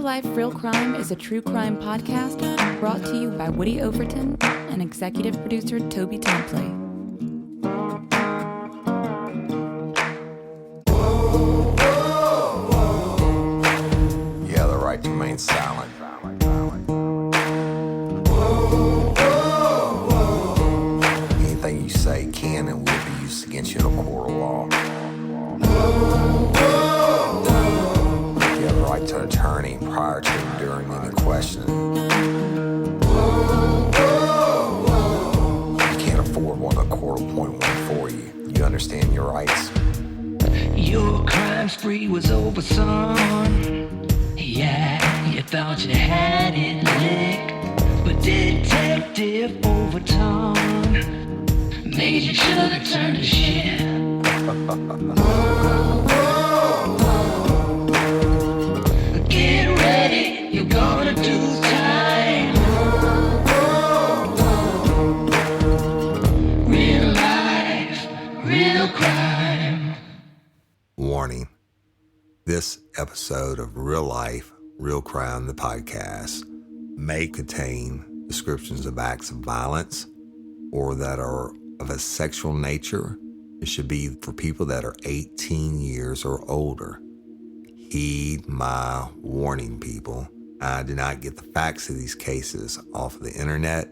Life, Real Crime is a true crime podcast brought to you by Woody Overton and executive producer Toby Templey. You have the right to remain silent. Anything you say can and will be used against you in a court of law. You have the right to an attorney prior to and during any questioning. You can't afford one, the court will appoint one for you. You understand your rights? Your crime spree was over, son. Yeah, you thought you had it licked, but Detective Overton made you sugar turn to shit. Get ready, you're gonna do time. Real life, real crime. Warning. This episode of Real Life, Real Crime, the podcast, may contain descriptions of acts of violence or that are of a sexual nature. It should be for people that are 18 years or older. Heed my warning, people. I did not get the facts of these cases off of the internet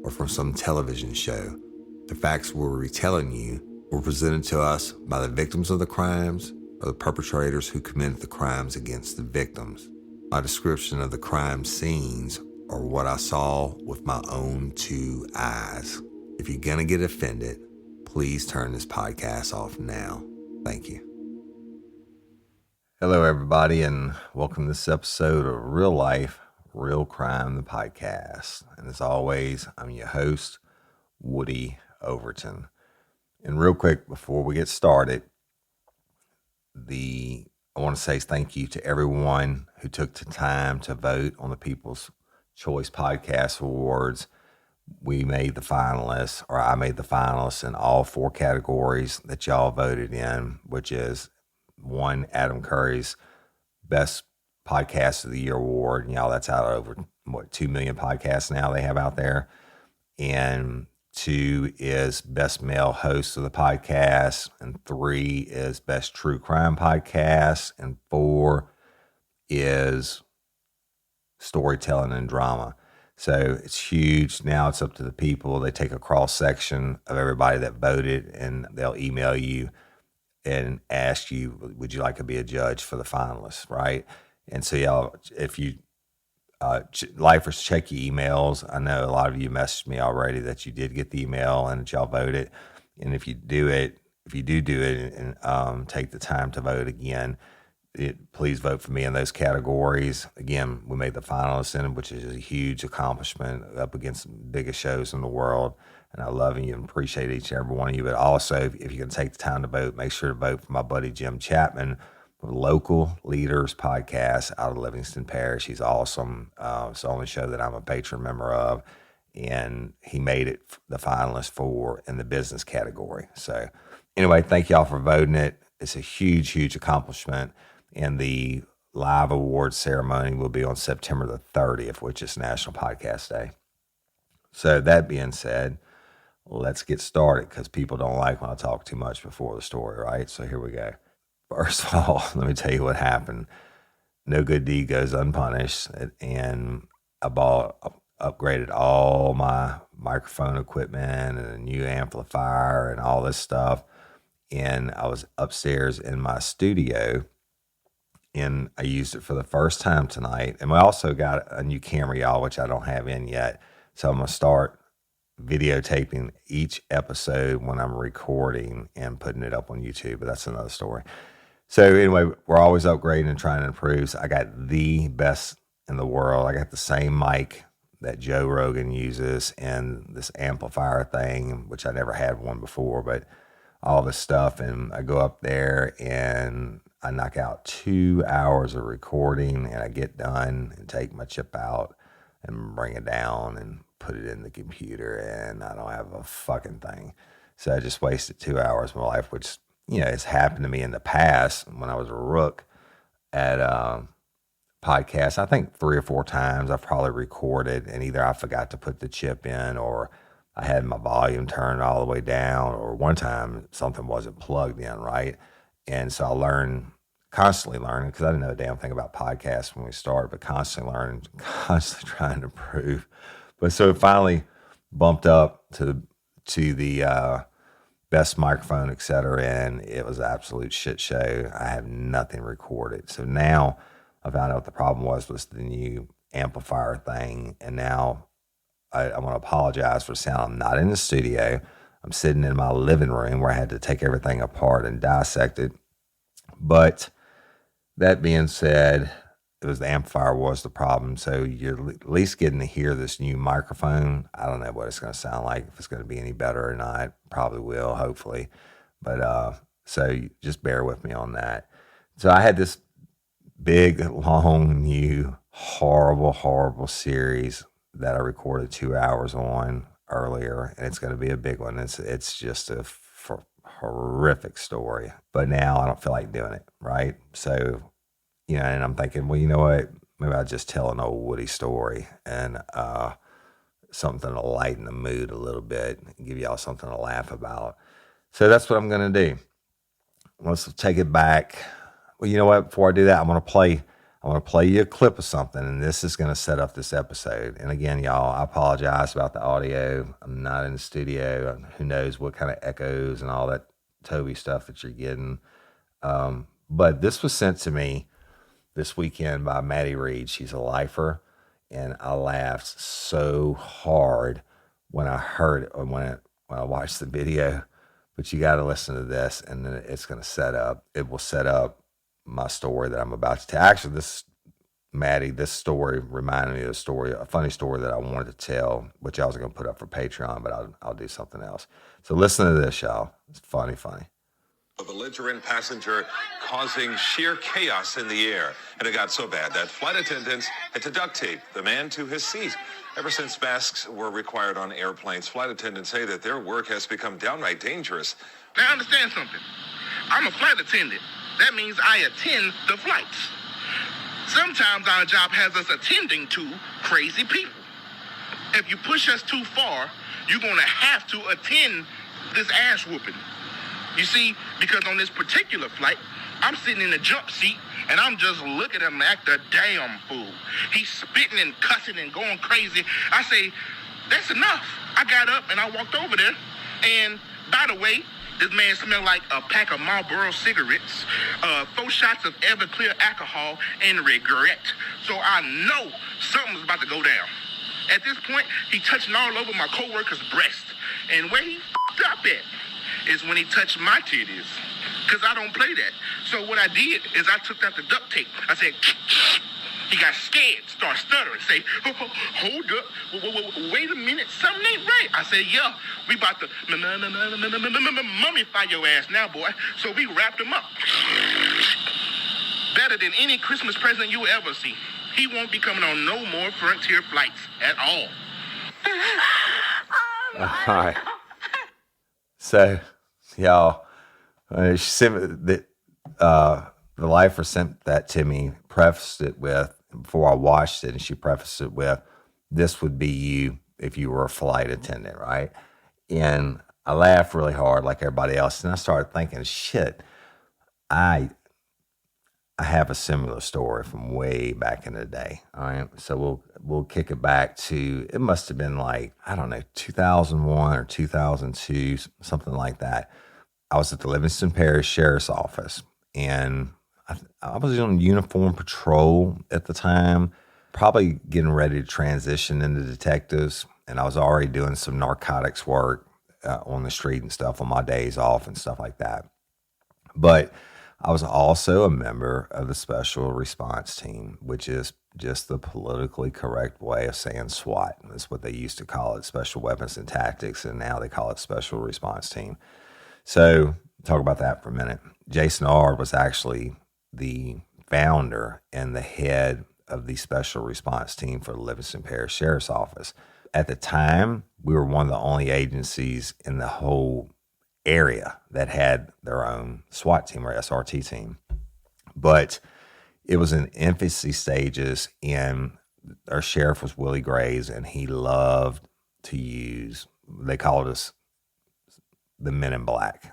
or from some television show. The facts we're retelling you were presented to us by the victims of the crimes or the perpetrators who committed the crimes against the victims. My description of the crime scenes are what I saw with my own two eyes. If you're gonna get offended, please turn this podcast off now. Thank you. Hello, everybody, and welcome to this episode of Real Life, Real Crime, the podcast. And as always, I'm your host, Woody Overton. And real quick, before we get started, I want to say thank you to everyone who took the time to vote on the People's Choice Podcast Awards. We made the finalists, or I made the finalists in all four categories that y'all voted in, which is one, Adam Curry's Best Podcast of the Year award. And y'all, that's out of over 2 million podcasts now they have out there. And 2 is Best Male Host of the Podcast. And 3 is Best True Crime Podcast. And 4 is Storytelling and Drama. So it's huge. Now it's up to the people. They take a cross section of everybody that voted, and they'll email you and ask you, would you like to be a judge for the finalists, right? And so y'all, if you lifers, check your emails. I know a lot of you messaged me already that you did get the email and that y'all voted. And if you do it and take the time to vote again, please vote for me in those categories. Again, we made the finalists in it, which is a huge accomplishment up against the biggest shows in the world. And I love you and appreciate each and every one of you. But also, if you can take the time to vote, make sure to vote for my buddy Jim Chapman with Local Leaders Podcast out of Livingston Parish. He's awesome. It's the only show that I'm a patron member of. And he made it the finalist for in the business category. So anyway, thank y'all for voting it. It's a huge, huge accomplishment. And the live awards ceremony will be on September the 30th, which is National Podcast Day. So that being said, let's get started because people don't like when I talk too much before the story, right? So here we go. First of all, let me tell you what happened. No good deed goes unpunished. And I upgraded all my microphone equipment and a new amplifier and all this stuff. And I was upstairs in my studio and I used it for the first time tonight. And we also got a new camera, y'all, which I don't have in yet. So I'm going to start videotaping each episode when I'm recording and putting it up on YouTube, but that's another story. So anyway, we're always upgrading and trying to improve. So I got the best in the world. I got the same mic that Joe Rogan uses and this amplifier thing, which I never had one before, but all this stuff. And I go up there and I knock out 2 hours of recording and I get done and take my chip out and bring it down and put it in the computer and I don't have a fucking thing. So I just wasted 2 hours of my life, which, you know, has happened to me in the past when I was a rook at podcast. I think 3 or 4 times I've probably recorded, and either I forgot to put the chip in, or I had my volume turned all the way down, or one time something wasn't plugged in right. And so I constantly learning, because I didn't know a damn thing about podcasts when we started, but constantly learning, constantly trying to improve. But so it finally bumped up to the best microphone, et cetera, and it was an absolute shit show. I have nothing recorded. So now I found out what the problem was the new amplifier thing, and now I want to apologize for sound. I'm not in the studio. I'm sitting in my living room where I had to take everything apart and dissect it. But that being said, it was the amplifier was the problem. So you're at least getting to hear this new microphone. I don't know what it's going to sound like, if it's going to be any better or not. Probably will, hopefully. But so just bear with me on that. So I had this big, long, new, horrible series that I recorded 2 hours on earlier, and it's going to be a big one. It's just a horrific story. But now I don't feel like doing it, right? So, and I'm thinking, well, you know what? Maybe I'll just tell an old Woody story and something to lighten the mood a little bit and give y'all something to laugh about. So that's what I'm going to do. Let's take it back. Well, you know what? Before I do that, I want to play you a clip of something, and this is going to set up this episode. And again, y'all, I apologize about the audio. I'm not in the studio. Who knows what kind of echoes and all that Toby stuff that you're getting. But this was sent to me this weekend by Maddie Reed. She's a lifer, and I laughed so hard when I heard it, when I watched the video. But you got to listen to this, and then it will set up my story that I'm about to tell. Actually, this story reminded me of a funny story that I wanted to tell, which I was going to put up for Patreon, but I'll do something else. So listen to this, y'all. It's funny. A belligerent passenger causing sheer chaos in the air. And it got so bad that flight attendants had to duct tape the man to his seat. Ever since masks were required on airplanes, flight attendants say that their work has become downright dangerous. Now understand something. I'm a flight attendant. That means I attend the flights. Sometimes our job has us attending to crazy people. If you push us too far, you're going to have to attend this ass whooping. You see, because on this particular flight, I'm sitting in the jump seat, and I'm just looking at him act a damn fool. He's spitting and cussing and going crazy. I say, that's enough. I got up and I walked over there, and by the way, this man smelled like a pack of Marlboro cigarettes, 4 shots of Everclear alcohol, and regret. So I know something's about to go down. At this point, he touching all over my coworker's breast. And where he f***ed up at is when he touched my titties, because I don't play that. So what I did is I took out the duct tape. I said, he got scared, started stuttering, say, hold up, wait a minute, something ain't right. I said, yeah, we about to mummify your ass now, boy. So we wrapped him up. Better than any Christmas present you will ever see. He won't be coming on no more Frontier flights at all. All right. So, y'all, she sent the lifer sent that to me, prefaced it with, before I watched it, and she prefaced it with, this would be you if you were a flight attendant, right? And I laughed really hard like everybody else, and I started thinking, shit, I have a similar story from way back in the day. All right. So we'll kick it back to, it must have been like, I don't know, 2001 or 2002, something like that. I was at the Livingston Parish Sheriff's Office, and I was on uniform patrol at the time, probably getting ready to transition into detectives. And I was already doing some narcotics work on the street and stuff on my days off and stuff like that. But I was also a member of the Special Response Team, which is just the politically correct way of saying SWAT. That's what they used to call it, Special Weapons and Tactics, and now they call it Special Response Team. So talk about that for a minute. Jason R. was actually the founder and the head of the Special Response Team for the Livingston Parish Sheriff's Office. At the time, we were one of the only agencies in the whole area that had their own SWAT team or SRT team. But it was in infancy stages, and our sheriff was Willie Graves, and he loved to use, they called us the Men in Black.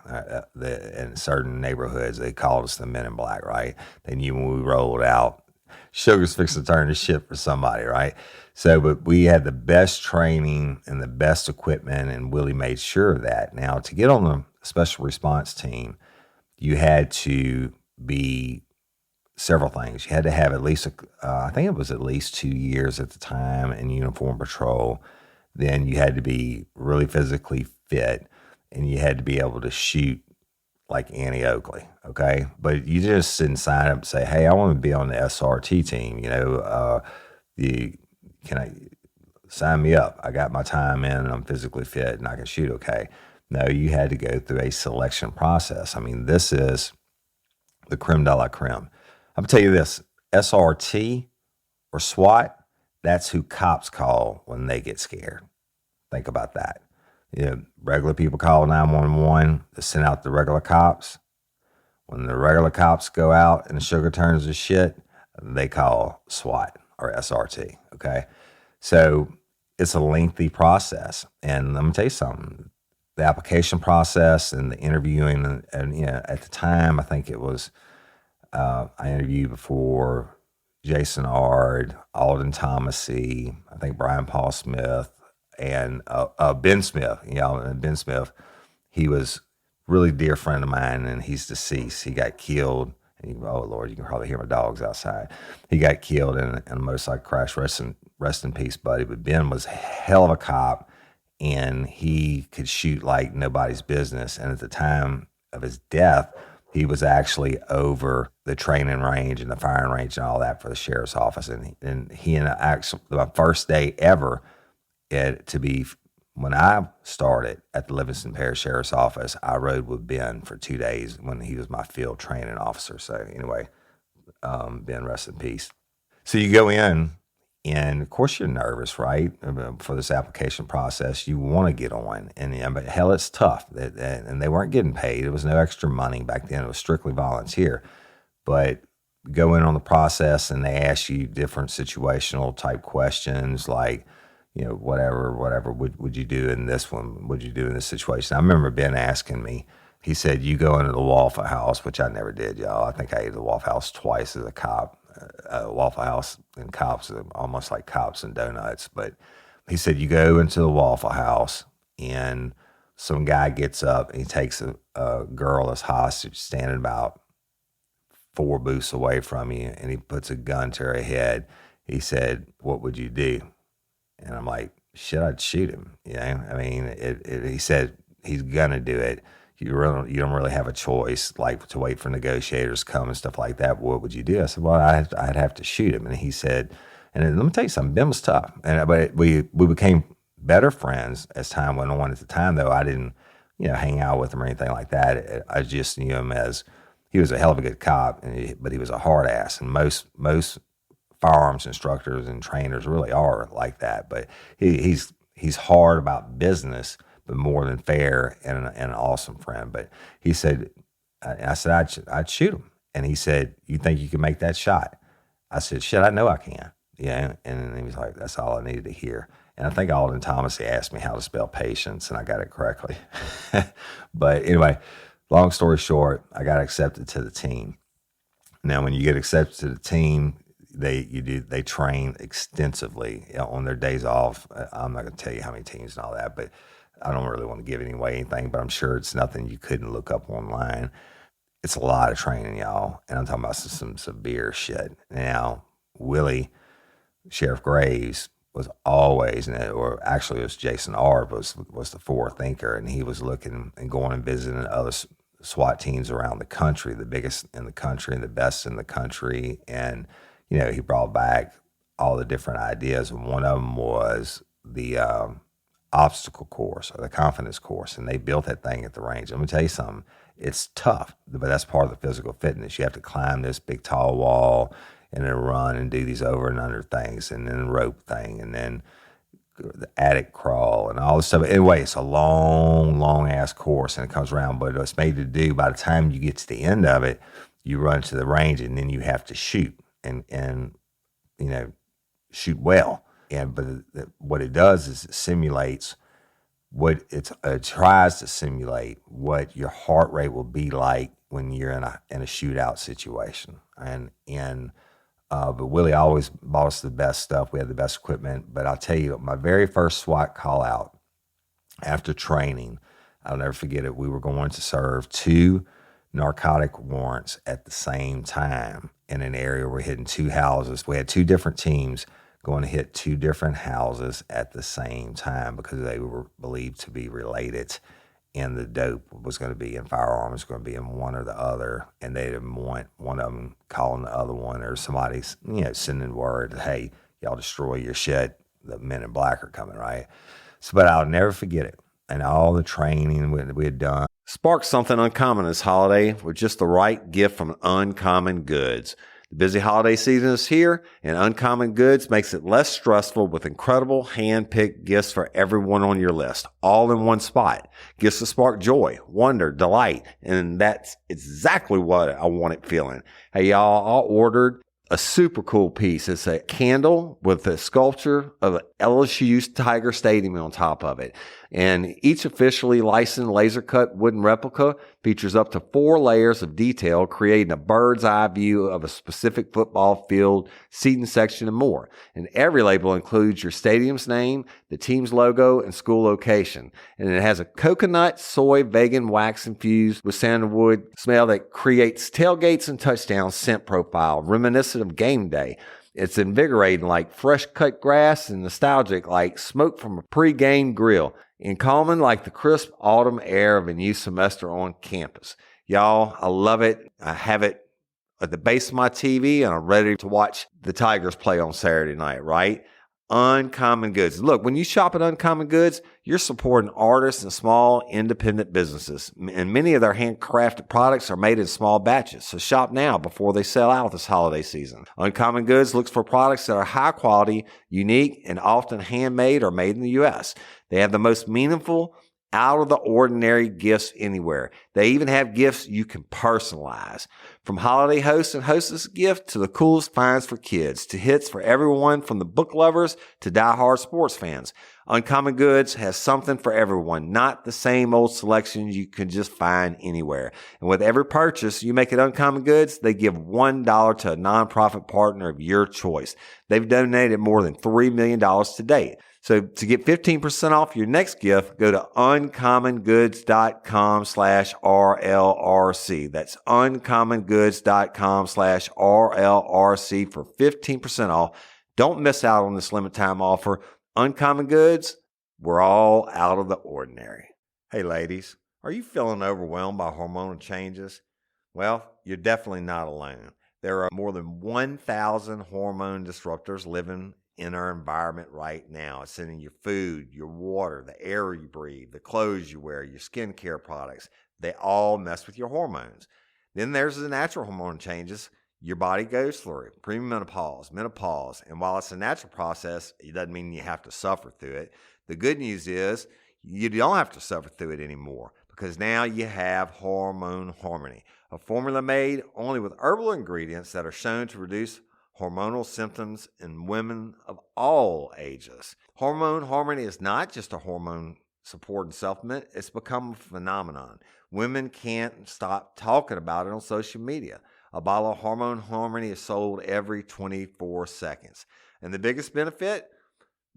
In certain neighborhoods, they called us the Men in Black, right? They knew when we rolled out, Sugar's fixing to turn the ship for somebody, right? So, but we had the best training and the best equipment, and Willie made sure of that. Now, to get on the special response team, you had to be several things. You had to have at least, I think it was at least 2 years at the time in uniform patrol. Then you had to be really physically fit, and you had to be able to shoot like Annie Oakley, okay? But you just didn't sign up and say, hey, I want to be on the SRT team, can I sign me up? I got my time in and I'm physically fit and I can shoot okay. No, you had to go through a selection process. I mean, this is the creme de la creme. I'm going to tell you this, SRT or SWAT, that's who cops call when they get scared. Think about that. Regular people call 911 to send out the regular cops. When the regular cops go out and the sugar turns to shit, they call SWAT or SRT, okay? So it's a lengthy process. And let me tell you something. The application process and the interviewing, and at the time, I think it was, I interviewed before Jason Ard, Alden Thomasy, I think Brian Paul Smith, and Ben Smith. Ben Smith, he was a really dear friend of mine, and he's deceased. He got killed. Oh, Lord, you can probably hear my dogs outside. He got killed in a motorcycle crash. Rest in peace, buddy. But Ben was a hell of a cop, and he could shoot like nobody's business. And at the time of his death, he was actually over the training range and the firing range and all that for the sheriff's office. And he and actually, my first day ever, when I started at the Livingston Parish Sheriff's Office, I rode with Ben for 2 days when he was my field training officer. So anyway, Ben, rest in peace. So you go in, and of course you're nervous, right? For this application process, you want to get on, but hell, it's tough. And they weren't getting paid. There was no extra money back then. It was strictly volunteer. But go in on the process, and they ask you different situational type questions like, whatever would you do in this one? Would you do in this situation? I remember Ben asking me, he said, you go into the Waffle House, which I never did, y'all. I think I ate the Waffle House twice as a cop. Waffle House and cops are almost like cops and donuts. But he said, you go into the Waffle House, and some guy gets up and he takes a girl as hostage standing about 4 booths away from you, and he puts a gun to her head. He said, what would you do? And I'm like, shit, I'd shoot him. I mean, he said he's going to do it. You don't really have a choice, like to wait for negotiators to come and stuff like that. What would you do? I said, well, I'd have to shoot him. And he said, and let me tell you something, Ben was tough. But we became better friends as time went on. At the time, though, I didn't, hang out with him or anything like that. I just knew him as, he was a hell of a good cop, but he was a hard ass. And most firearms instructors and trainers really are like that, but he's hard about business, but more than fair and an awesome friend. But he said, I said, I'd shoot him. And he said, you think you can make that shot? I said, shit, I know I can. And he was like, that's all I needed to hear. And I think Alden Thomas asked me how to spell patience, and I got it correctly. But anyway, long story short, I got accepted to the team. Now, when you get accepted to the team, they train extensively on their days off. I'm not going to tell you how many teams and all that, but I don't really want to give anything, but I'm sure it's nothing you couldn't look up online. It's a lot of training, y'all, and I'm talking about some severe shit. Now, Willie, Sheriff Graves, was always, or actually it was Jason Ard was the forward thinker, and he was looking and going and visiting other SWAT teams around the country, the biggest in the country and the best in the country, and he brought back all the different ideas, and one of them was the obstacle course or the confidence course, and they built that thing at the range. Let me tell you something, it's tough, but that's part of the physical fitness. You have to climb this big tall wall and then run and do these over and under things, and then rope thing, and then the attic crawl and all this stuff. Anyway, it's a long ass course, and it comes around, but it's made to do, by the time you get to the end of it, you run to the range and then you have to shoot. and shoot well. But what it does is it simulates it tries to simulate what your heart rate will be like when you're in a shootout situation. But Willie always bought us the best stuff. We had the best equipment. But I'll tell you, my very first SWAT call out after training, I'll never forget it. We were going to serve 2 narcotic warrants at the same time in an area. We're hitting 2 houses. We had 2 different teams going to hit 2 different houses at the same time because they were believed to be related. And the dope was going to be in firearms, was going to be in one or the other, and they didn't want one of them calling the other one, or somebody's sending word, hey, y'all destroy your shit, the men in black are coming, right? So, but I'll never forget it, and all the training we had done. Spark something uncommon this holiday with just the right gift from Uncommon Goods. The busy holiday season is here, and Uncommon Goods makes it less stressful with incredible hand-picked gifts for everyone on your list, all in one spot. Gifts to spark joy, wonder, delight, and that's exactly what I wanted feeling. Hey, y'all, I ordered a super cool piece. It's a candle with a sculpture of LSU's Tiger Stadium on top of it. And each officially licensed laser cut wooden replica features up to 4 layers of detail, creating a bird's eye view of a specific football field, seating section, and more. And every label includes your stadium's name, the team's logo, and school location. And it has a coconut, soy, vegan wax infused with sandalwood smell that creates tailgates and touchdown scent profile, reminiscent of game day. It's invigorating like fresh cut grass and nostalgic like smoke from a pre-game grill, and calming like the crisp autumn air of a new semester on campus. Y'all, I love it. I have it at the base of my TV, and I'm ready to watch the Tigers play on Saturday night, right? Uncommon Goods. Look, when you shop at Uncommon Goods, you're supporting artists and small independent businesses. And many of their handcrafted products are made in small batches. So shop now before they sell out this holiday season. Uncommon Goods looks for products that are high quality, unique, and often handmade or made in the U.S. They have the most meaningful, out of the ordinary gifts anywhere. They even have gifts you can personalize. From holiday hosts and hostess gift to the coolest finds for kids, to hits for everyone from the book lovers to diehard sports fans. Uncommon Goods has something for everyone, not the same old selections you can just find anywhere. And with every purchase you make at Uncommon Goods, they give $1 to a nonprofit partner of your choice. They've donated more than $3 million to date. So to get 15% off your next gift, go to uncommongoods.com/RLRC. That's uncommongoods.com/RLRC for 15% off. Don't miss out on this limited time offer. Uncommon Goods, we're all out of the ordinary. Hey ladies, are you feeling overwhelmed by hormonal changes? Well, you're definitely not alone. There are more than 1,000 hormone disruptors living in our environment right now. It's in your food, your water, the air you breathe, the clothes you wear, your skincare products. They all mess with your hormones. Then there's the natural hormone changes your body goes through, premenopause, menopause. And while it's a natural process, it doesn't mean you have to suffer through it. The good news is you don't have to suffer through it anymore, because now you have Hormone Harmony, a formula made only with herbal ingredients that are shown to reduce hormonal symptoms in women of all ages. Hormone Harmony is not just a hormone support and supplement. It's become a phenomenon. Women can't stop talking about it on social media. A bottle of Hormone Harmony is sold every 24 seconds. And the biggest benefit?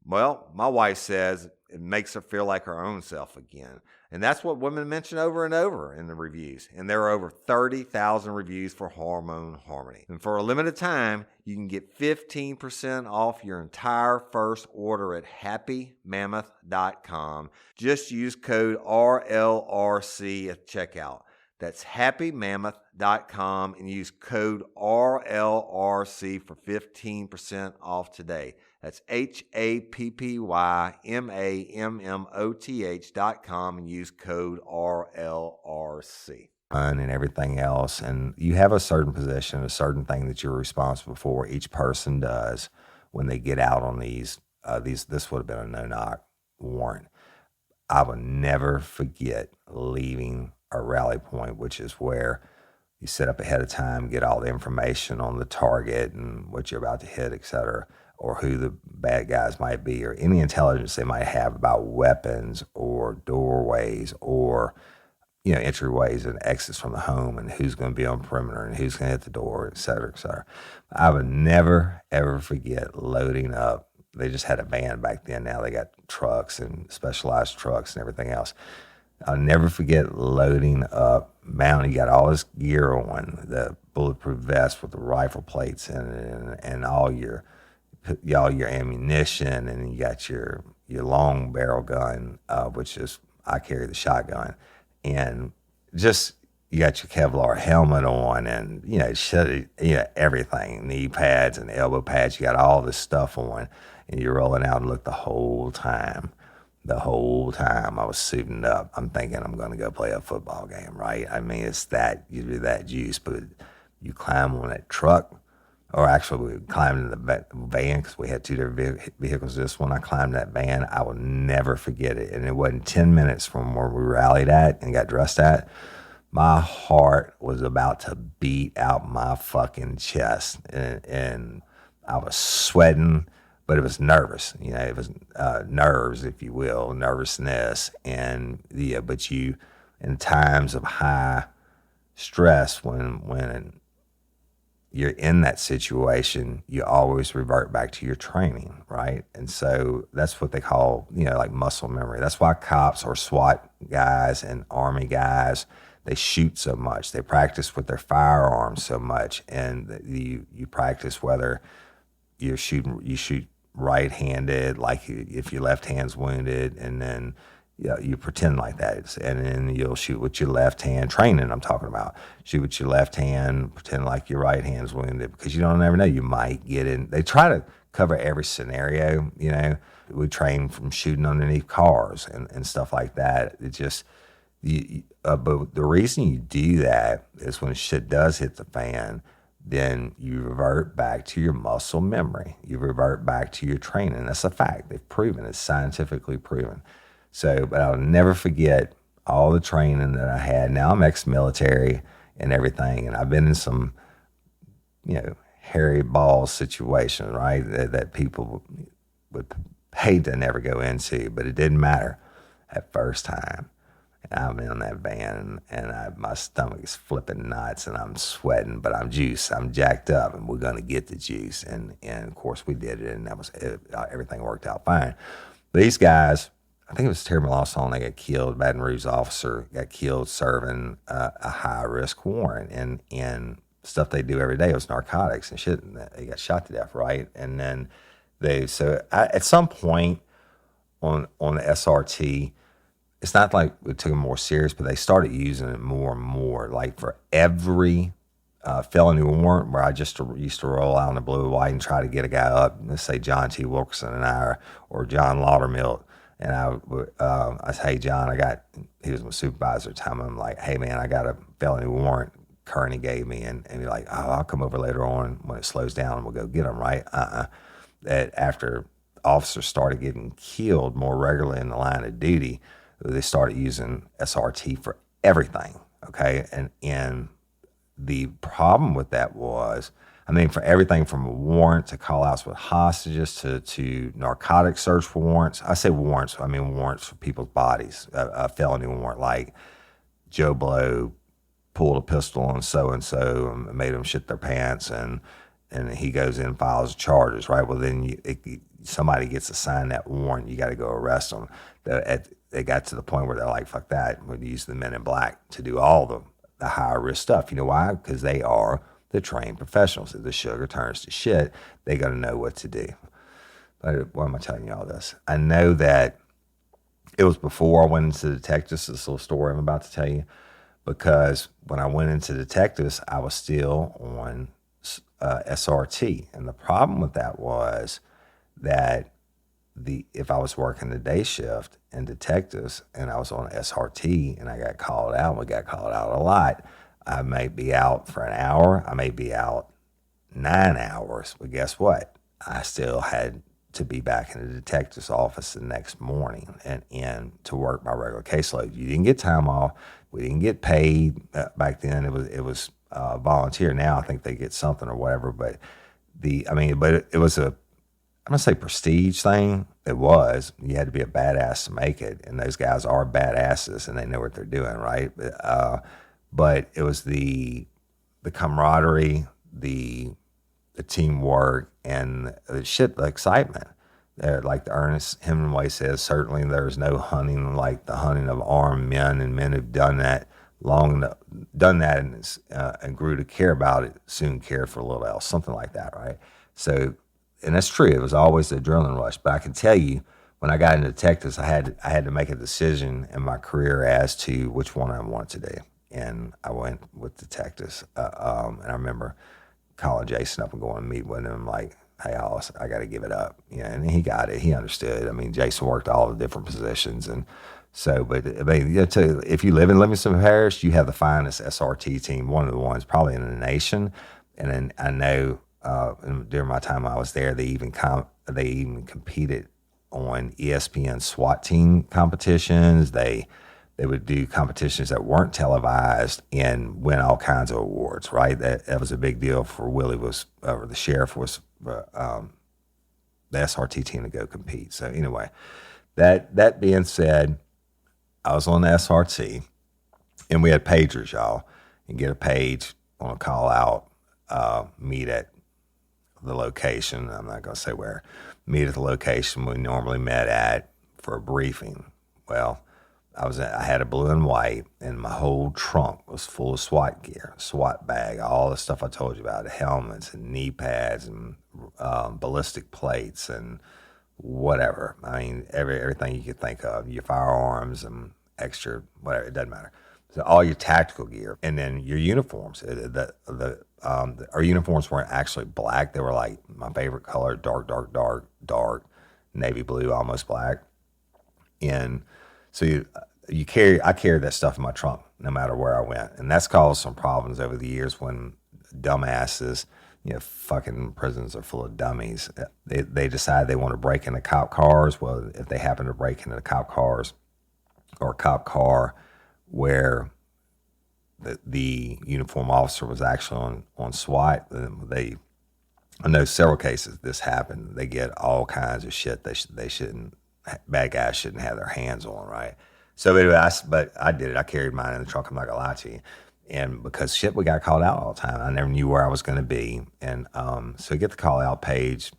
Well, my wife says it makes her feel like her own self again. And that's what women mention over and over in the reviews. And there are over 30,000 reviews for Hormone Harmony. And for a limited time, you can get 15% off your entire first order at happymammoth.com. Just use code RLRC at checkout. That's happymammoth.com and use code RLRC for 15% off today. That's happymammoth.com and use code RLRC. And everything else. And you have a certain position, a certain thing that you're responsible for. Each person does when they get out on these. This would have been a no-knock warrant. I will never forget leaving a rally point, which is where You set up ahead of time, get all the information on the target and what you're about to hit, et cetera, or who the bad guys might be, or any intelligence they might have about weapons or doorways or, entryways and exits from the home, and who's going to be on perimeter and who's going to hit the door, et cetera, et cetera. I would never, ever forget loading up. They just had a van back then. Now they got trucks and specialized trucks and everything else. I'll never forget loading up, mounting, you got all this gear on, the bulletproof vest with the rifle plates in it, and all your ammunition, and you got your long barrel gun, which is, I carry the shotgun, and just, you got your Kevlar helmet on, and, everything, knee pads and elbow pads, you got all this stuff on, and you're rolling out and look the whole time I was suiting up, I'm thinking I'm going to go play a football game, right? I mean, it's that, you're that juice, but you climb on that truck, or actually we climbed in the van because we had two different vehicles. This one, I climbed that van, I will never forget it. And it wasn't 10 minutes from where we rallied at and got dressed at. My heart was about to beat out my fucking chest. And I was sweating, but it was nervous. It was nerves, if you will, nervousness. And but you, in times of high stress, when you're in that situation, you always revert back to your training, right? And so that's what they call, like muscle memory. That's why cops or SWAT guys and Army guys, they shoot so much. They practice with their firearms so much, and you practice whether you shoot right-handed, like if your left hand's wounded, and then you pretend like that, and then you'll shoot with your left hand. Training, I'm talking about. Shoot with your left hand, pretend like your right hand's wounded, because you don't ever know. You might get in. They try to cover every scenario. We train from shooting underneath cars and stuff like that. It just, but the reason you do that is when shit does hit the fan, then you revert back to your muscle memory. You revert back to your training. That's a fact. They've proven it's scientifically proven. So, but I'll never forget all the training that I had. Now I'm ex-military and everything, and I've been in some, hairy ball situations, right, that people would pay to never go into, but it didn't matter that first time. And I'm in that van, and my stomach is flipping nuts, and I'm sweating, but I'm juiced. I'm jacked up, and we're going to get the juice. And of course, we did it, and everything worked out fine. These guys, I think it was Terry Malawson, they got killed. Baton Rouge officer got killed serving a high-risk warrant. And stuff they do every day was narcotics and shit. And they got shot to death, right? And then at some point on the SRT, it's not like we took them more serious, but they started using it more and more. Like for every felony warrant where I just used to roll out in the blue and white and try to get a guy up, let's say John T. Wilkerson and I, or John Laudermill, and I say, hey, John, he was my supervisor at the time. I'm like, hey, man, I got a felony warrant Kearney gave me. And he's like, oh, I'll come over later on when it slows down and we'll go get him, right? That after officers started getting killed more regularly in the line of duty, they started using SRT for everything, okay? And the problem with that was, for everything from a warrant to call-outs with hostages to narcotic search warrants. I say warrants, warrants for people's bodies. A felony warrant, like Joe Blow pulled a pistol on so-and-so and made them shit their pants, and he goes in and files charges, right? Well, then somebody gets assigned that warrant. You got to go arrest them. They got to the point where they're like, fuck that. We'll use the men in black to do all the high-risk stuff. You know why? Because they are the trained professionals. If the sugar turns to shit, they got to know what to do. But why am I telling you all this? I know that it was before I went into detectives, this little story I'm about to tell you, because when I went into detectives, I was still on SRT. And the problem with that was that if I was working the day shift in detectives and I was on SRT and I got called out, we got called out a lot, I may be out for an hour, I may be out 9 hours, but guess what? I still had to be back in the detective's office the next morning and to work my regular caseload. You didn't get time off. We didn't get paid back then. It was volunteer. Now I think they get something or whatever, but it was I'm gonna say prestige thing. It was. You had to be a badass to make it, and those guys are badasses, and they know what they're doing, right? But it was the camaraderie, the teamwork, and the excitement. Like the Ernest Hemingway says, certainly there's no hunting like the hunting of armed men, and men who've done that and grew to care about it soon cared for little else, something like that, right? So, and that's true. It was always the adrenaline rush. But I can tell you, when I got into detectives, I had to make a decision in my career as to which one I wanted to do, and I went with detectives. And I remember calling Jason up and going to meet with him, like, hey, I got to give it up. And he got it. He understood. I mean, Jason worked all the different positions, and so, but I mean, if you live in Livingston Parish, you have the finest SRT team, one of the ones probably in the nation. And then I know during my time I was there, they even competed on ESPN SWAT team competitions. They would do competitions that weren't televised and win all kinds of awards. Right, that was a big deal for Willie. The sheriff was the SRT team to go compete. So anyway, that being said, I was on the SRT, and we had pagers, y'all. You get a page on a call out, meet at the location. I'm not going to say where. Meet at the location we normally met at for a briefing. Well, I had a blue and white, and my whole trunk was full of SWAT gear, SWAT bag, all the stuff I told you about, the helmets and knee pads and ballistic plates and whatever. I mean, everything you could think of, your firearms and extra, whatever, it doesn't matter. So all your tactical gear, and then your uniforms. Our uniforms weren't actually black. They were like my favorite color, dark, navy blue, almost black. And so I carried that stuff in my trunk no matter where I went. And that's caused some problems over the years when dumbasses, fucking prisons are full of dummies. They decide they want to break into cop cars. Well, if they happen to break into the cop cars or a cop car where the uniform officer was actually on SWAT, I know several cases this happened. They get all kinds of shit they shouldn't, bad guys shouldn't have their hands on, right? So anyway, but I did it. I carried mine in the trunk. I'm not gonna lie to you. And because shit, we got called out all the time. I never knew where I was going to be. And so get the call out page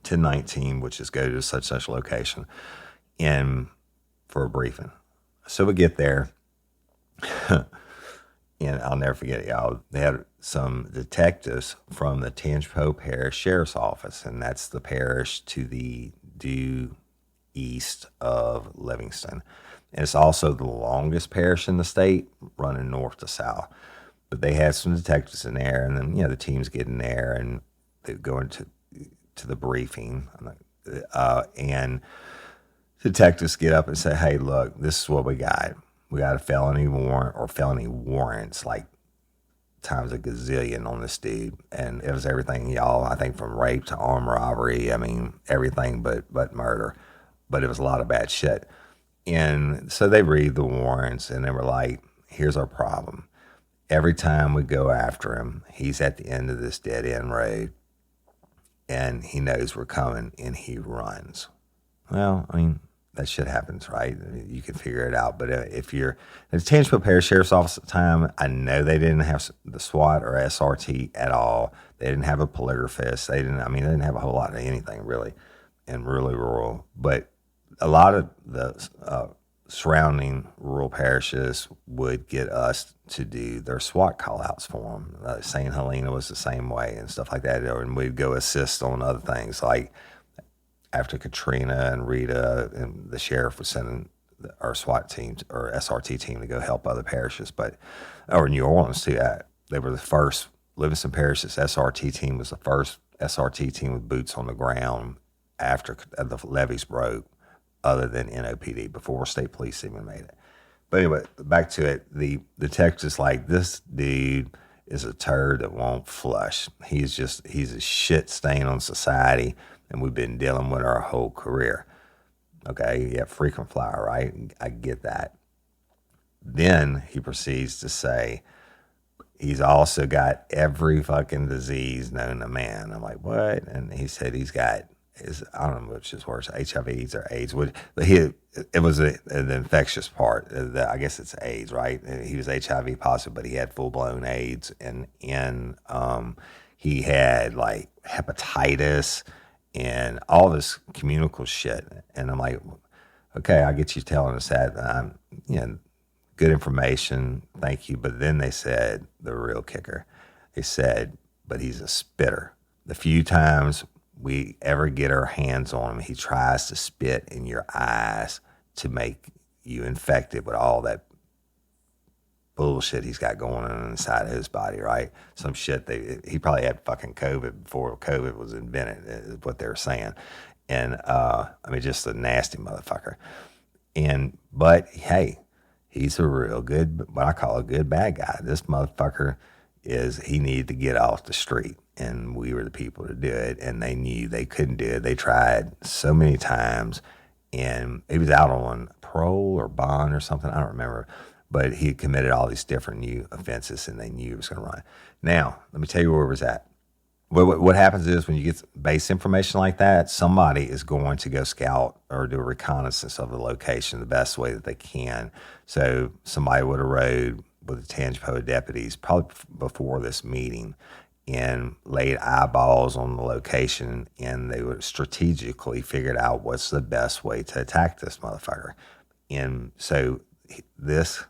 1019, which is go to such location, and for a briefing. So we get there, and I'll never forget it, y'all. They had some detectives from the Tangipahoa Parish Sheriff's Office, and that's the parish to the due east of Livingston. And it's also the longest parish in the state, running north to south. But they had some detectives in there, and then the teams get in there, and they go into the briefing, and detectives get up and say, "Hey, look, this is what we got. We got a felony warrant or felony warrants, like times a gazillion on this dude." And it was everything, y'all. I think from rape to armed robbery. I mean, everything but murder. But it was a lot of bad shit. And so they read the warrants, and they were like, here's our problem. Every time we go after him, he's at the end of this dead-end road, and he knows we're coming, and he runs. Well, I mean, that shit happens, right? You can figure it out. But if you're at the Tangipahoa Parish Sheriff's Office at the time, I know they didn't have the SWAT or SRT at all. They didn't have a polygraphist. They didn't have a whole lot of anything, really, and really rural. But a lot of the surrounding rural parishes would get us to do their SWAT call-outs for them. St. Helena was the same way and stuff like that. And we'd go assist on other things. Like after Katrina and Rita, and the sheriff was sending our SWAT team or SRT team to go help other parishes. Or New Orleans too. They were the first, Livingston Parish's SRT team was the first SRT team with boots on the ground after the levees broke, other than NOPD, before state police even made it. But anyway, back to it. The detective's like, this dude is a turd that won't flush. He's a shit stain on society, and we've been dealing with our whole career. Okay, yeah, frequent flyer, right? I get that. Then he proceeds to say, he's also got every fucking disease known to man. I'm like, what? And he said he's got, I don't know which is worse, HIV or AIDS. It was an infectious part. I guess it's AIDS, right? He was HIV positive, but he had full-blown AIDS. And he had like hepatitis and all this communicable shit. And I'm like, okay, I get you telling us that. Good information, thank you. But then they said the real kicker. They said, but he's a spitter. The few times we ever get our hands on him, he tries to spit in your eyes to make you infected with all that bullshit he's got going on inside of his body, right? Some shit, he probably had fucking COVID before COVID was invented, is what they were saying. And, just a nasty motherfucker. But hey, he's a real good, what I call a good bad guy. This motherfucker he needed to get off the street, and we were the people to do it, and they knew they couldn't do it. They tried so many times, and he was out on parole or bond or something, I don't remember, but he had committed all these different new offenses, and they knew he was going to run. Now, let me tell you where it was at. What happens is when you get base information like that, somebody is going to go scout or do a reconnaissance of the location the best way that they can. So somebody would have rode with the Tangipahoa deputies probably before this meeting and laid eyeballs on the location, and they would strategically figured out what's the best way to attack this motherfucker. And so this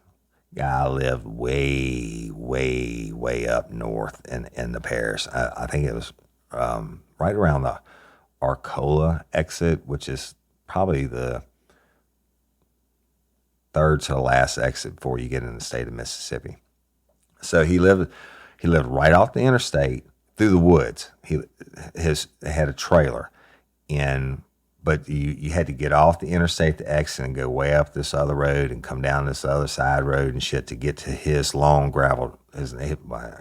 guy lived way, way, way up north in the parish. I think it was right around the Arcola exit, which is probably the third to the last exit before you get in the state of Mississippi. So he lived right off the interstate through the woods. He had a trailer, but you had to get off the interstate to exit and go way up this other road and come down this other side road and shit to get to his long gravel. I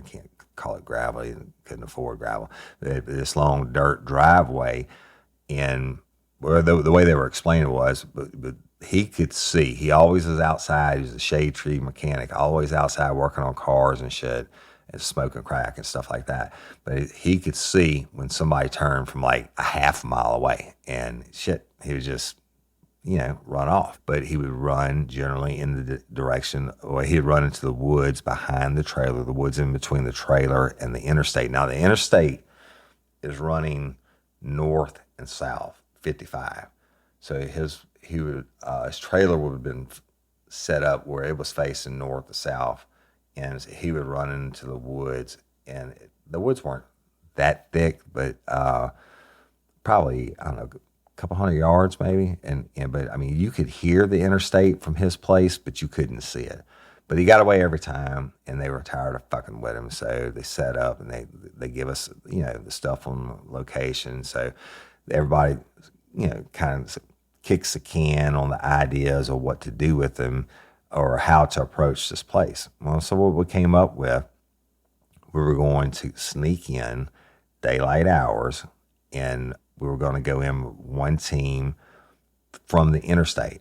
can't call it gravel. He couldn't afford gravel. This long dirt driveway. And the way they were explaining it was, but he could see. He always was outside. He was a shade tree mechanic, always outside working on cars and shit and smoking crack and stuff like that. But he could see when somebody turned from like a half mile away, and shit, he would just, run off. But he would run generally in the direction, or he'd run into the woods behind the trailer, the woods in between the trailer and the interstate. Now, the interstate is running north and south, 55. So his trailer would have been set up where it was facing north to south, and he would run into the woods, and the woods weren't that thick, but probably, I don't know, a couple hundred yards maybe. But I mean, you could hear the interstate from his place, but you couldn't see it. But he got away every time, and they were tired of fucking with him. So they set up, and they give us, the stuff on location. So everybody, kind of kicks the can on the ideas of what to do with them or how to approach this place. Well, so what we came up with, we were going to sneak in daylight hours, and we were going to go in one team from the interstate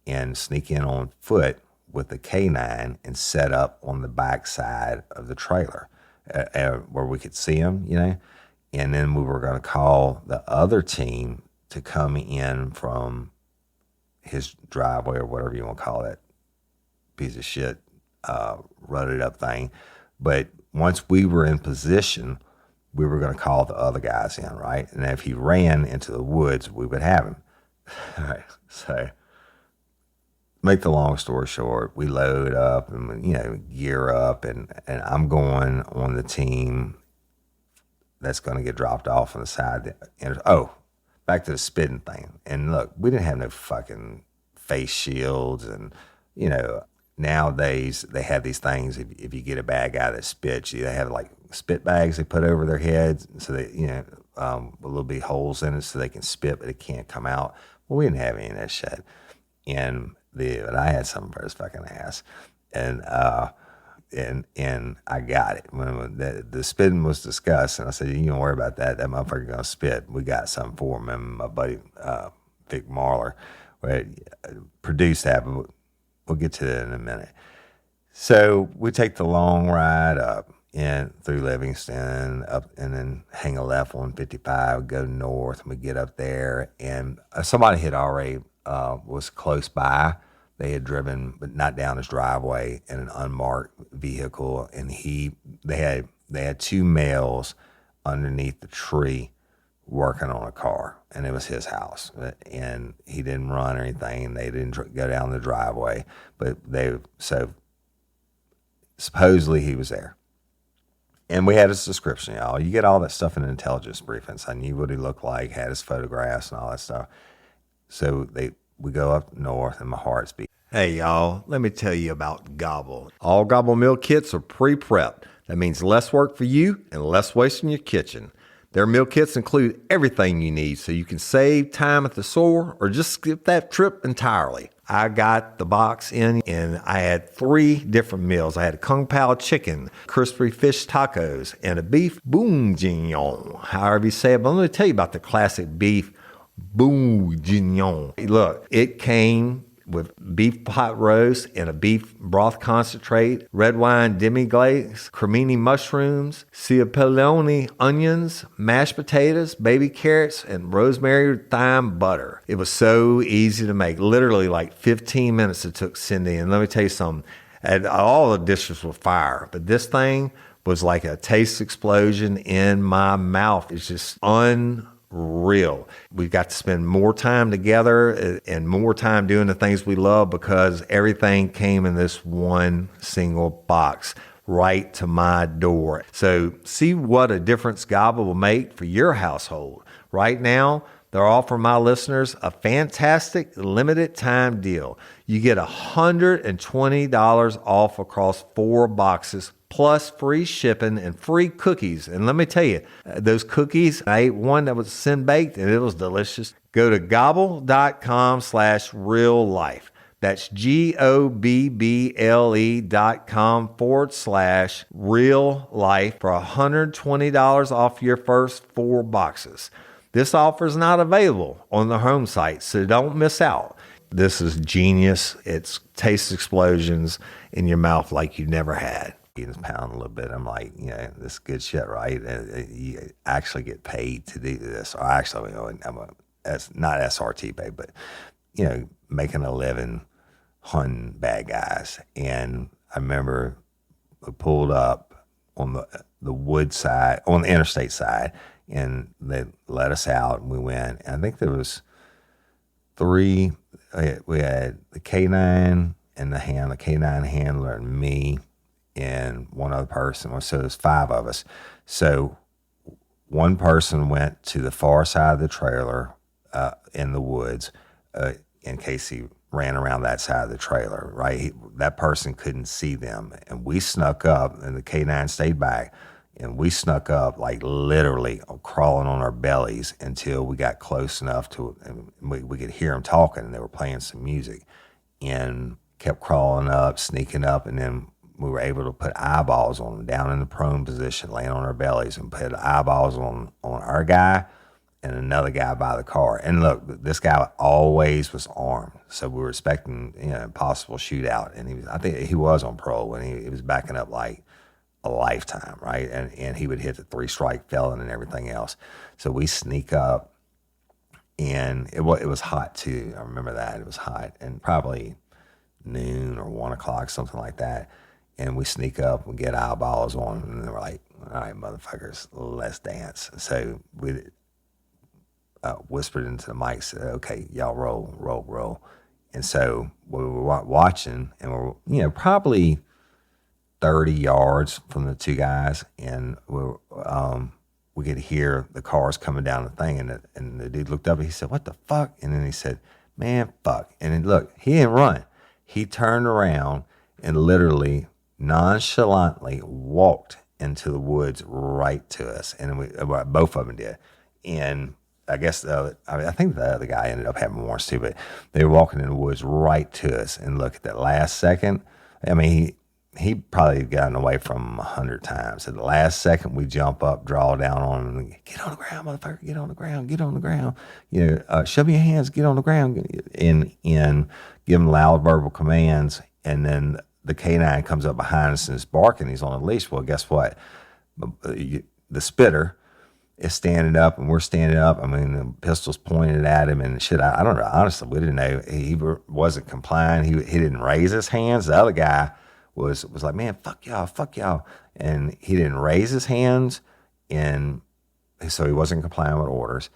and sneak in on foot with the K9 and set up on the back side of the trailer where we could see them, and then we were going to call the other team to come in from his driveway or whatever you want to call that piece of shit, rutted up thing. But once we were in position, we were going to call the other guys in, right? And if he ran into the woods, we would have him. All right. So, make the long story short, we load up and, gear up, and I'm going on the team that's going to get dropped off on the side. Back to the spitting thing. And look, we didn't have no fucking face shields. And, nowadays they have these things. If you get a bad guy that spits, they have like spit bags they put over their heads. So they, a little bit holes in it so they can spit, but it can't come out. Well, we didn't have any of that shit. But I had something for his fucking ass. And I got it. When the spitting was discussed, and I said, you don't worry about that. That motherfucker going to spit. We got something for him. And my buddy, Vic Marler, produced that, but we'll get to that in a minute. So we take the long ride up, and through Livingston up, and then hang a left on 55, go north, and we get up there, and somebody had already was close by. They had driven, but not down his driveway, in an unmarked vehicle, and they had two males underneath the tree working on a car, and it was his house, and he didn't run or anything, and they didn't go down the driveway, but so supposedly he was there. And we had his description, y'all. You get all that stuff in an intelligence briefing. So I knew what he looked like, had his photographs and all that stuff. So we go up north, and my heart's beating. Hey, y'all, let me tell you about Gobble. All Gobble meal kits are pre-prepped. That means less work for you and less waste in your kitchen. Their meal kits include everything you need so you can save time at the store or just skip that trip entirely. I got the box in, and I had 3 different meals. I had a Kung Pao chicken, crispy fish tacos, and a beef bourguignon, however you say it. But let me tell you about the classic beef bourguignon. Look, it came with beef pot roast and a beef broth concentrate, red wine demi-glace, cremini mushrooms, cipollone onions, mashed potatoes, baby carrots, and rosemary thyme butter. It was so easy to make. Literally like 15 minutes it took Cindy. And let me tell you something, and all the dishes were fire, but this thing was like a taste explosion in my mouth. It's just unreal. We've got to spend more time together and more time doing the things we love because everything came in this one single box right to my door. So see what a difference Gobble will make for your household. Right now, they're offering my listeners a fantastic limited time deal. You get $120 off across 4 boxes plus free shipping and free cookies. And let me tell you, those cookies, I ate one that was sin baked and it was delicious. Go to gobble.com/reallife. That's GOBBLE.com/real-life for $120 off your first 4 boxes. This offer is not available on the home site, so don't miss out. This is genius. It's taste explosions in your mouth like you never had. Eating this pound a little bit. I'm like, this is good shit, right? You actually get paid to do this. Or actually, that's not SRT paid, but, making a living hunting bad guys. And I remember we pulled up on the wood side, on the interstate side, and they let us out, and we went. And I think there was 3. We had the K9 and the K9 handler and me and one other person. So there's 5 of us. So one person went to the far side of the trailer in the woods in case he ran around that side of the trailer, right? That person couldn't see them. And we snuck up, and the K9 stayed back. And we snuck up, like literally crawling on our bellies until we got close enough to, and we could hear them talking, and they were playing some music, and kept crawling up, sneaking up, and then we were able to put eyeballs on them down in the prone position, laying on our bellies, and put eyeballs on our guy and another guy by the car. And look, this guy always was armed, so we were expecting a possible shootout. And I think he was on parole when he was backing up like a lifetime, right? And he would hit the 3-strike felon and everything else. So we sneak up, and it was hot too. I remember that. It was hot, and probably noon or 1 o'clock, something like that. And we sneak up and get eyeballs on them, and they were like, all right, motherfuckers, let's dance. So we whispered into the mic, said, okay, y'all roll. And so we were watching, and we're, probably 30 yards from the 2 guys, and we could hear the cars coming down the thing, and the dude looked up and he said, what the fuck? And then he said, man, fuck. And then look, he didn't run. He turned around and literally nonchalantly walked into the woods right to us, and both of them did. And I guess I think the other guy ended up having warrants too, but they were walking in the woods right to us. And look, at that last second, I mean, he probably had gotten away from him 100 times. At the last second, we jump up, draw down on him, and get on the ground, motherfucker, get on the ground, get on the ground. Show me your hands, get on the ground, and give him loud verbal commands. And then the canine comes up behind us and is barking. He's on a leash. Well, guess what? The spitter is standing up and we're standing up. I mean, the pistol's pointed at him and shit. I don't know. Honestly, we didn't know. He wasn't complying. He didn't raise his hands. The other guy was like, man, fuck y'all. And he didn't raise his hands. And so he wasn't complying with orders.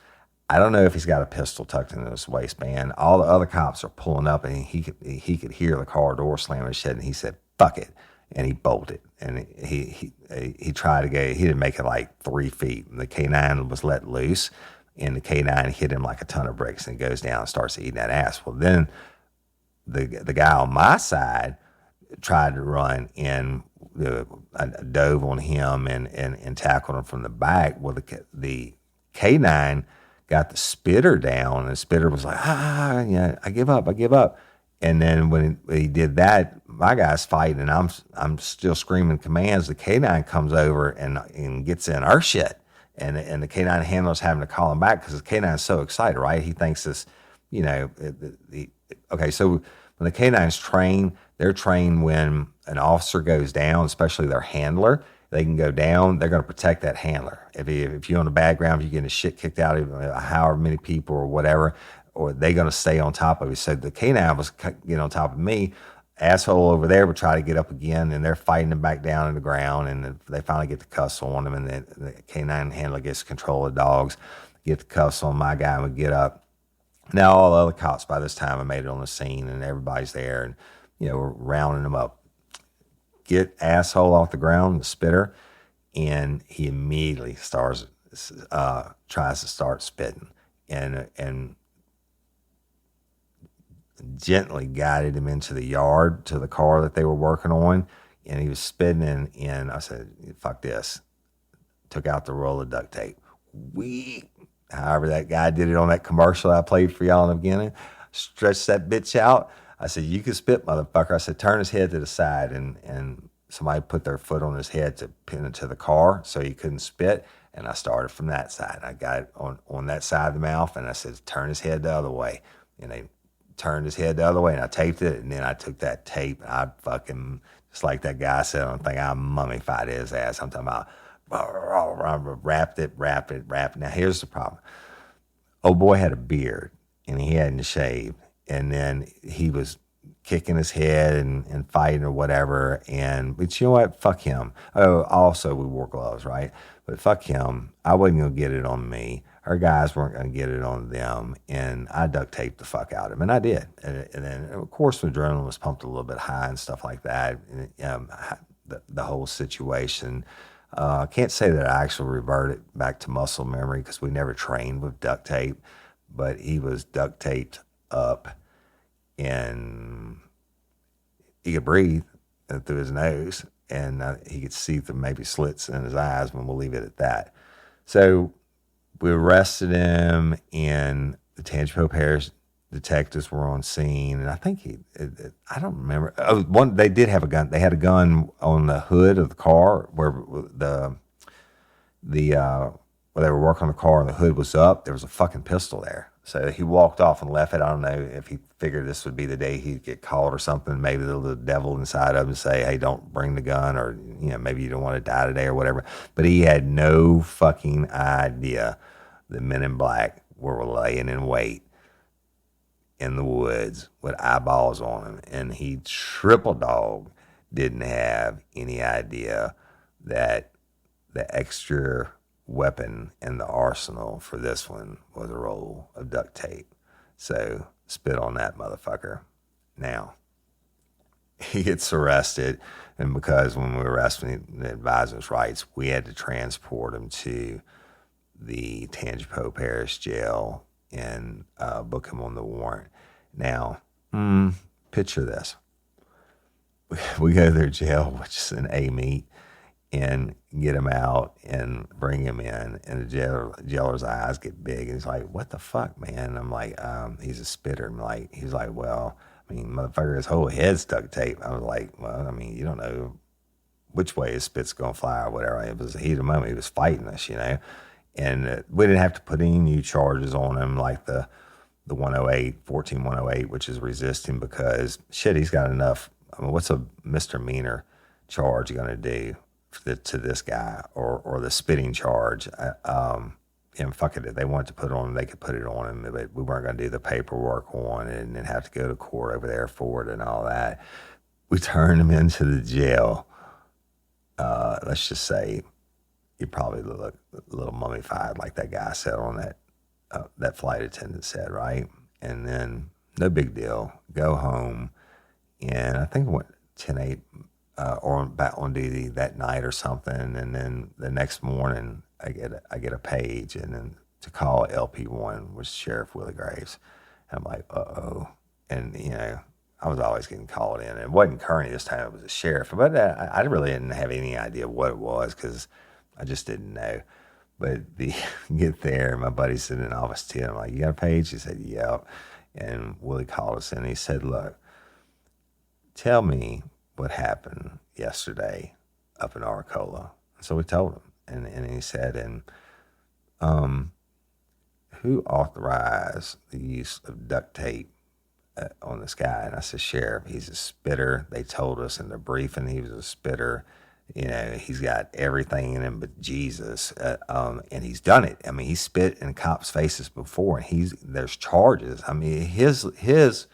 I don't know if he's got a pistol tucked into his waistband. All the other cops are pulling up and he could hear the car door slamming shut, and he said, fuck it. And he bolted. And he tried to go, he didn't make it like 3 feet. And the canine was let loose, and the canine hit him like a ton of bricks, and he goes down and starts eating that ass. Well, then the guy on my side tried to run and I dove on him and tackled him from the back. Well, the canine got the spitter down, and the spitter was like, yeah, I give up. And then when he did that, my guy's fighting, and I'm still screaming commands. The canine comes over and gets in our shit, and the canine handler's having to call him back because the canine's so excited, right? He thinks this, okay. So when the canine's trained, they're trained when an officer goes down, especially their handler, they can go down. They're going to protect that handler. If you're on the bad ground, if you're getting the shit kicked out of however many people or whatever, or they're going to stay on top of you. So the canine was getting on top of me. Asshole over there would try to get up again, and they're fighting him back down in the ground, and they finally get the cuffs on him, and the canine handler gets control of the dogs, get the cuffs on my guy, and would get up. Now all the other cops by this time have made it on the scene, and everybody's there, and we're rounding them up. Get asshole off the ground, the spitter, and he immediately tries to start spitting, and gently guided him into the yard to the car that they were working on, and he was spitting and I said, fuck this. Took out the roll of duct tape. However that guy did it on that commercial I played for y'all in the beginning, stretched that bitch out. I said, you can spit, motherfucker. I said, turn his head to the side, and somebody put their foot on his head to pin it to the car so he couldn't spit, and I started from that side. I got it on that side of the mouth, and I said, turn his head the other way, and they turned his head the other way, and I taped it, and then I took that tape, and I fucking, just like that guy said, I don't think I mummified his ass. I'm talking about wrapped it. Now, here's the problem. Old boy had a beard, and he hadn't shaved, and then he was kicking his head and fighting or whatever, but you know what? Fuck him. Oh, also, we wore gloves, right? But fuck him. I wasn't going to get it on me. Our guys weren't going to get it on them, and I duct taped the fuck out of him, and I did. And then, of course, the adrenaline was pumped a little bit high and stuff like that. The whole situation. I can't say that I actually reverted back to muscle memory because we never trained with duct tape, but he was duct taped up, and he could breathe through his nose, and he could see through maybe slits in his eyes, but we'll leave it at that. So we arrested him, and the Tangipahoa Parish detectives were on scene, and I think I don't remember. They did have a gun. They had a gun on the hood of the car where where they were working on the car and the hood was up. There was a fucking pistol there. So he walked off and left it. I don't know if he figured this would be the day he'd get caught or something. Maybe the devil inside of him say, hey, don't bring the gun, or maybe you don't want to die today or whatever. But he had no fucking idea the men in black were laying in wait in the woods with eyeballs on him. And he triple dog didn't have any idea that the extra weapon in the arsenal for this one was a roll of duct tape. So spit on that motherfucker. Now, he gets arrested, and because when we were arresting the advisor's rights, we had to transport him to the Tangipahoa Parish Jail and book him on the warrant. Now, picture this. We go to their jail, which is an A-meet, and get him out and bring him in, and the jailer's eyes get big, and he's like, what the fuck, man? And I'm like, he's a spitter. He's like, well, I mean, motherfucker, his whole head's duct tape. I was like, well, I mean, you don't know which way his spit's gonna fly or whatever. It was the heat of the moment. He was fighting us, and we didn't have to put any new charges on him like the 108, 14108, which is resisting, because shit, he's got enough I mean, what's a misdemeanor charge going to do to this guy, or the spitting charge? And fuck it, if they wanted to put it on, they could put it on him, but we weren't going to do the paperwork on it and then have to go to court over there for it and all that. We turned him into the jail. Let's just say he probably looked a little mummified, like that guy said on that flight attendant said, right? And then no big deal, go home. And I think it went 10-8 or back on duty that night or something. And then the next morning, I get a page, and then to call LP1 was Sheriff Willie Graves. And I'm like, uh-oh. And, I was always getting called in. It wasn't Kearney this time, it was a sheriff. But I really didn't have any idea what it was because I just didn't know. But get there, my buddy's sitting in office 10. I'm like, you got a page? He said, yep. And Willie called us in, and he said, look, tell me what happened yesterday up in Arcola. So we told him. And he said, who authorized the use of duct tape on this guy? And I said, Sheriff, he's a spitter. They told us in the briefing he was a spitter. He's got everything in him but Jesus. And he's done it. I mean, he spit in cops' faces before, and there's charges. I mean, his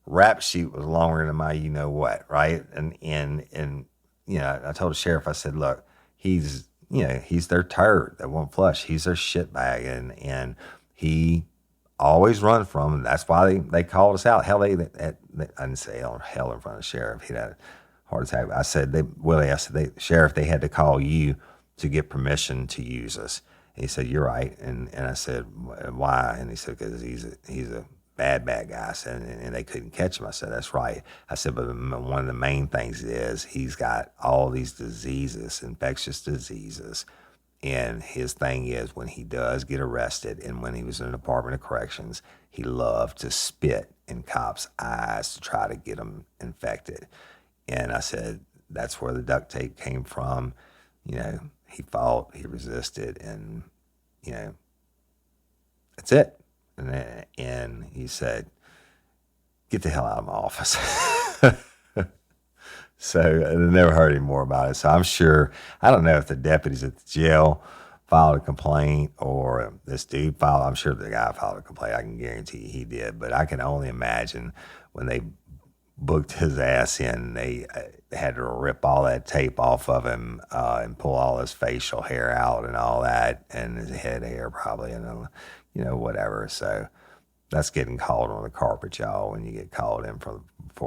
rap sheet was longer than my you-know-what, right? And I told the sheriff, I said, look, he's their turd that won't flush. He's their shitbag, and he always run from them. That's why they called us out. Hell, I didn't say hell in front of the sheriff. He'd had a heart attack. I said, Sheriff, they had to call you to get permission to use us. And he said, you're right. And I said, why? And he said, because he's a bad guy. I said, and they couldn't catch him. I said, that's right. I said, but one of the main things is he's got all these diseases, infectious diseases. And his thing is, when he does get arrested, and when he was in the Department of Corrections, he loved to spit in cops' eyes to try to get them infected. And I said, that's where the duct tape came from. He fought, he resisted, and, that's it. And he said, get the hell out of my office. So I never heard any more about it. So I'm sure, I don't know if the deputies at the jail filed a complaint or this dude filed. I'm sure the guy filed a complaint. I can guarantee you he did. But I can only imagine when they booked his ass in, they had to rip all that tape off of him and pull all his facial hair out and all that, and his head hair probably, and whatever. So that's getting called on the carpet, y'all, when you get called in for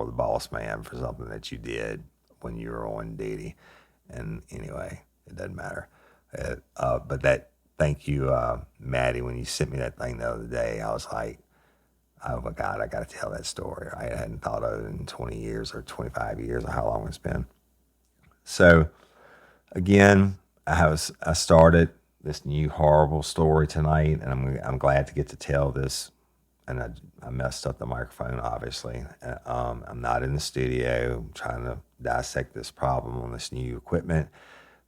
the boss man for something that you did when you were on duty. And anyway, it doesn't matter. But thank you, Maddie, when you sent me that thing the other day, I was like, oh my God, I got to tell that story. I hadn't thought of it in 20 years or 25 years or how long it's been. So again, I started this new horrible story tonight, and I'm glad to get to tell this. And I messed up the microphone, obviously. I'm not in the studio. I'm trying to dissect this problem on this new equipment.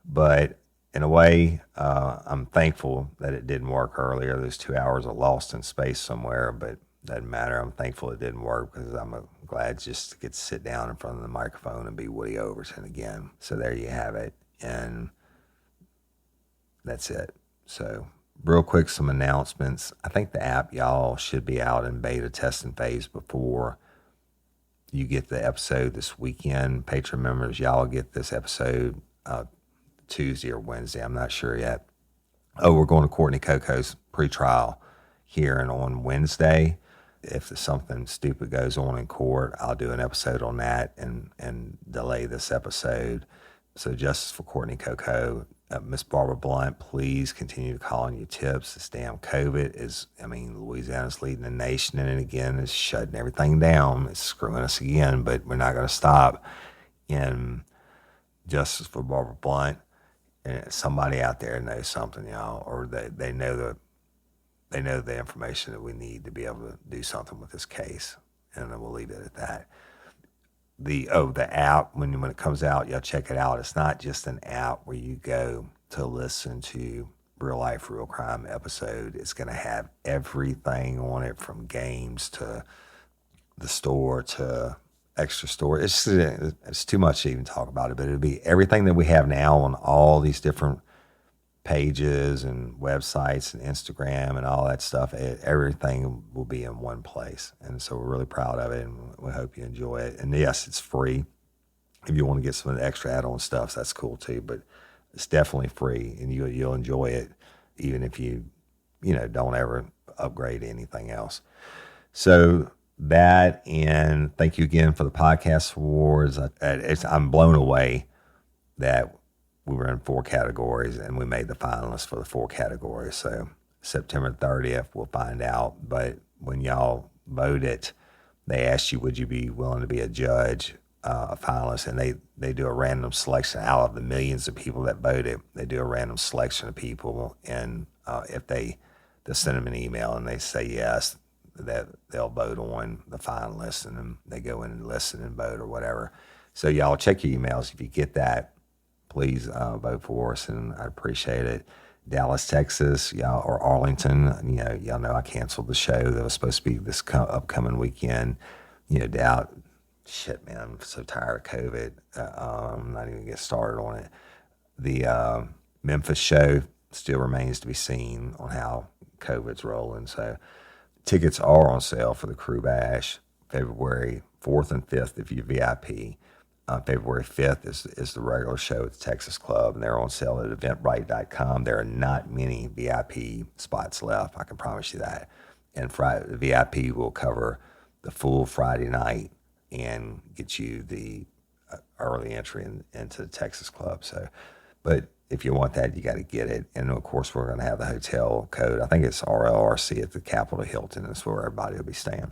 But in a way, I'm thankful that it didn't work earlier. Those 2 hours are lost in space somewhere, but doesn't matter. I'm thankful it didn't work because I'm glad just to get to sit down in front of the microphone and be Woody Overton again. So there you have it. And that's it. So real quick, some announcements. I think the app, y'all, should be out in beta testing phase before you get the episode this weekend. Patreon members, y'all get this episode Tuesday or Wednesday. I'm not sure yet. Oh, we're going to Courtney Coco's pre-trial hearing on Wednesday. If something stupid goes on in court, I'll do an episode on that and delay this episode. So justice for Courtney Coco. Miss Barbara Blount, please continue to call in your tips. This damn COVID Louisiana's leading the nation, and again, it's shutting everything down. It's screwing us again, but we're not going to stop. And justice for Barbara Blount. And somebody out there knows something, y'all, or they know the information that we need to be able to do something with this case. And then we'll leave it at that. The app, when it comes out, y'all check it out. It's not just an app where you go to listen to real life, real crime episode. It's going to have everything on it, from games to the store to extra story. It's too much to even talk about it, but it'll be everything that we have now on all these different pages and websites and Instagram and all that stuff. Everything will be in one place. And so we're really proud of it, and we hope you enjoy it. And yes, it's free. If you want to get some of the extra add-on stuff, that's cool too, but it's definitely free, and you'll enjoy it even if you don't ever upgrade to anything else. So that, and thank you again for the podcast awards. I'm blown away that we were in 4 categories and we made the finalists for the 4 categories. So September 30th, we'll find out. But when y'all voted, they asked you, would you be willing to be a judge, a finalist? And they do a random selection out of the millions of people that voted. They do a random selection of people, and if they'll send them an email and they say yes, that they'll vote on the finalists, and then they go in and listen and vote or whatever. So y'all check your emails. If you get that, please vote for us, and I appreciate it. Dallas, Texas, y'all, or Arlington, y'all know I canceled the show that was supposed to be this upcoming weekend. Shit, man, I'm so tired of COVID. I'm not even gonna get started on it. The Memphis show still remains to be seen on how COVID's rolling. So tickets are on sale for the Crew Bash, February 4th and 5th if you're VIP. February 5th is the regular show at the Texas Club, and they're on sale at eventbrite.com. There are not many VIP spots left, I can promise you that. And the VIP will cover the full Friday night and get you the early entry into the Texas Club. But if you want that, you got to get it. And of course, we're going to have the hotel code. I think it's RLRC at the Capitol Hilton. That's where everybody will be staying,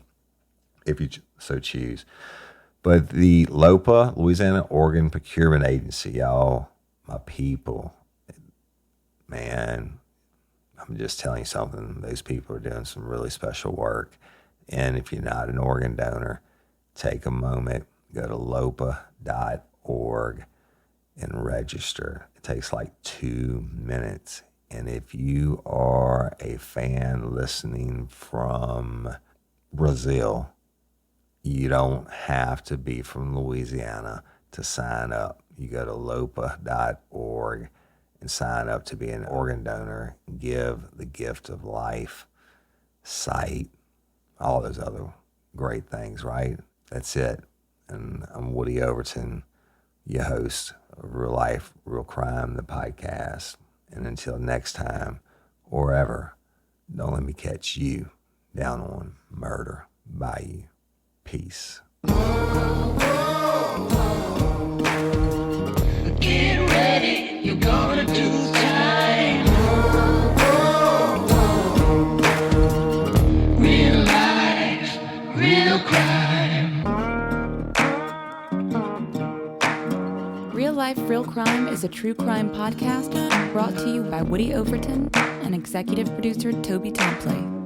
if you so choose. But the LOPA, Louisiana Organ Procurement Agency, y'all, my people, man, I'm just telling you something. Those people are doing some really special work. And if you're not an organ donor, take a moment, go to lopa.org and register. It takes like 2 minutes. And if you are a fan listening from Brazil, you don't have to be from Louisiana to sign up. You go to lopa.org and sign up to be an organ donor, give the gift of life, sight, all those other great things, right? That's it. And I'm Woody Overton, your host of Real Life, Real Crime, the podcast. And until next time, or ever, don't let me catch you down on Murder Bayou. Peace. Get ready, you're gonna do time. Real life, real crime. Real Life, Real Crime is a true crime podcast brought to you by Woody Overton and executive producer Toby Templey.